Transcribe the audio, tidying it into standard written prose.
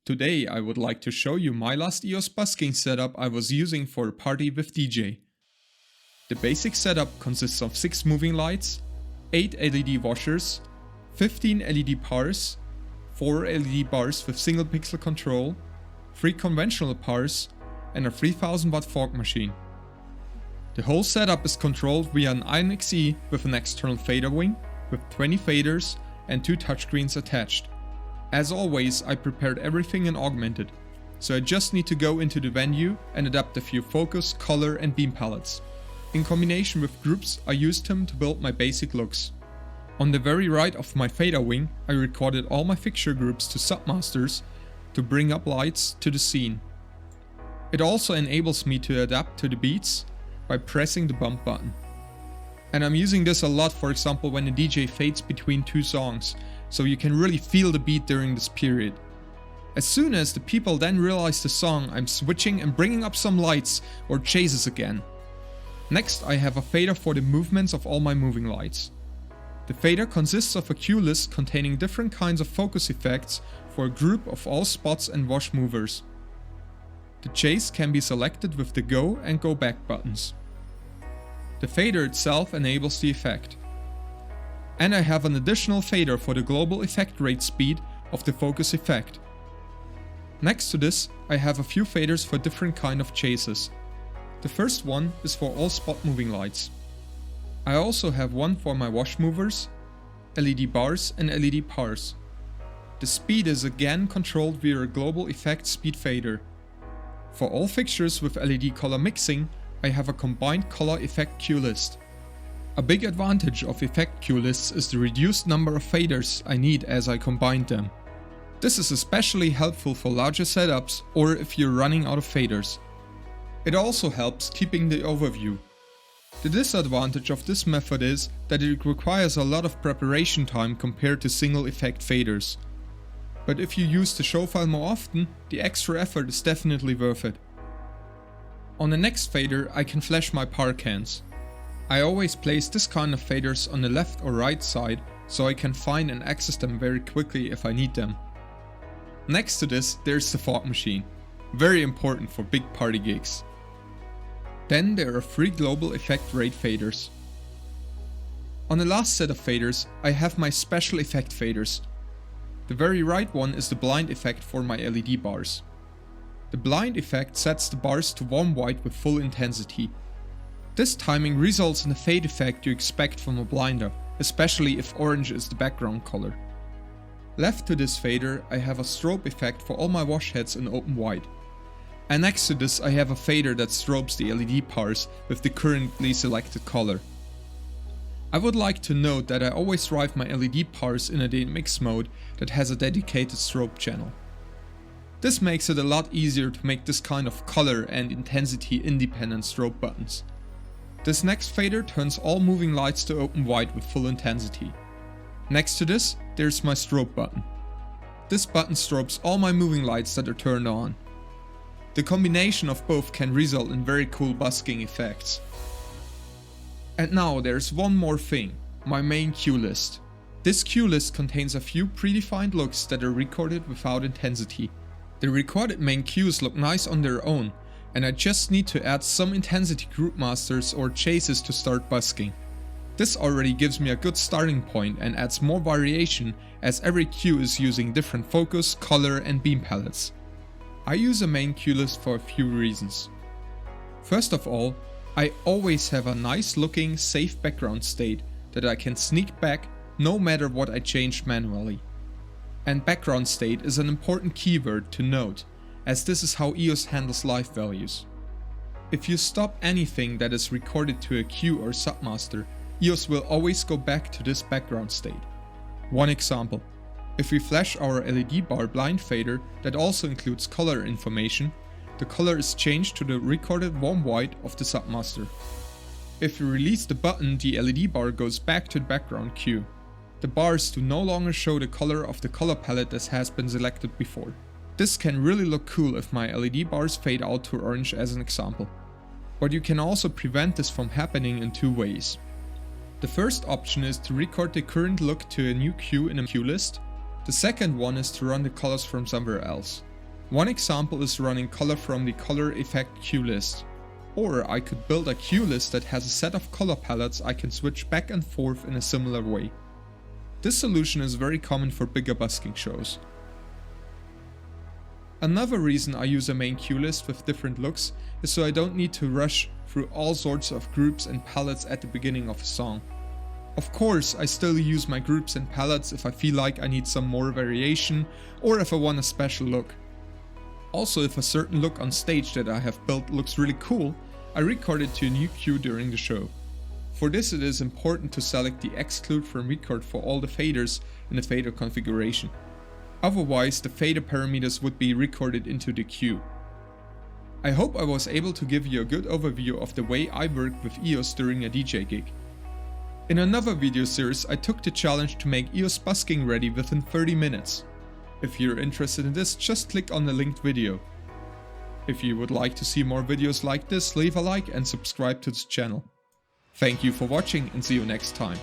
Today I would like to show you my last EOS Busking setup I was using for a party with DJ. The basic setup consists of 6 moving lights, 8 LED washers, 15 LED powers, 4 LED bars with single pixel control, 3 conventional powers and a 3000 watt fog machine. The whole setup is controlled via an einen with an external fader wing with 20 faders and 2 touchscreens attached. As always, I prepared everything in augmented, so I just need to go into the venue and adapt a few focus, color and beam palettes. In combination with groups, I used them to build my basic looks. On the very right of my fader wing, I recorded all my fixture groups to submasters to bring up lights to the scene. It also enables me to adapt to the beats by pressing the bump button. And I'm using this a lot, for example when the DJ fades between 2 songs, so you can really feel the beat during this period. As soon as the people then realize the song, I'm switching and bringing up some lights or chases again. Next I have a fader for the movements of all my moving lights. The fader consists of a cue list containing different kinds of focus effects for a group of all spots and wash movers. The chase can be selected with the go and go back buttons. The fader itself enables the effect. And I have an additional fader for the global effect rate speed of the focus effect. Next to this, I have a few faders for different kind of chases. The first one is for all spot moving lights. I also have one for my wash movers, LED bars and LED powers. The speed is again controlled via a global effect speed fader. For all fixtures with LED color mixing, I have a combined color effect cue list. A big advantage of effect cue lists is the reduced number of faders I need as I combine them. This is especially helpful for larger setups or if you're running out of faders. It also helps keeping the overview. The disadvantage of this method is that it requires a lot of preparation time compared to single effect faders. But if you use the show file more often, the extra effort is definitely worth it. On the next fader I can flash my power cans. I always place this kind of faders on the left or right side so I can find and access them very quickly if I need them. Next to this there's the fog machine, very important for big party gigs. Then there are 3 global effect rate faders. On the last set of faders I have my special effect faders. The very right one is the blind effect for my LED bars. The blind effect sets the bars to warm white with full intensity. This timing results in the fade effect you expect from a blinder, especially if orange is the background color. Left to this fader I have a strobe effect for all my wash heads in open white. And next to this I have a fader that strobes the LED powers with the currently selected color. I would like to note that I always drive my LED powers in a mix mode that has a dedicated strobe channel. This makes it a lot easier to make this kind of color and intensity independent strobe buttons. This next fader turns all moving lights to open white with full intensity. Next to this, there's my strobe button. This button strobes all my moving lights that are turned on. The combination of both can result in very cool busking effects. And now there's one more thing, my main cue list. This cue list contains a few predefined looks that are recorded without intensity. The recorded main cues look nice on their own, and I just need to add some intensity group masters or chases to start busking. This already gives me a good starting point and adds more variation as every cue is using different focus, color and beam palettes. I use a main cue list for a few reasons. First of all, I always have a nice looking safe background state that I can sneak back no matter what I change manually. And background state is an important keyword to note, as this is how EOS handles live values. If you stop anything that is recorded to a cue or submaster, EOS will always go back to this background state. One example, if we flash our LED bar blind fader that also includes color information, the color is changed to the recorded warm white of the submaster. If we release the button, the LED bar goes back to the background cue. The bars do no longer show the color of the color palette that has been selected before. This can really look cool if my LED bars fade out to orange as an example. But you can also prevent this from happening in 2 ways. The first option is to record the current look to a new cue in a cue list. The second one is to run the colors from somewhere else. One example is running color from the color effect queue list. Or I could build a queue list that has a set of color palettes I can switch back and forth in a similar way. This solution is very common for bigger busking shows. Another reason I use a main queue list with different looks is so I don't need to rush through all sorts of groups and palettes at the beginning of a song. Of course, I still use my groups and palettes if I feel like I need some more variation or if I want a special look. Also, if a certain look on stage that I have built looks really cool, I record it to a new queue during the show. For this it is important to select the exclude from record for all the faders in the fader configuration. Otherwise, the fader parameters would be recorded into the queue. I hope I was able to give you a good overview of the way I work with EOS during a DJ gig. In another video series, I took the challenge to make EOS Busking ready within 30 minutes. If you're interested in this, just click on the linked video. If you would like to see more videos like this, leave a like and subscribe to this channel. Thank you for watching and see you next time.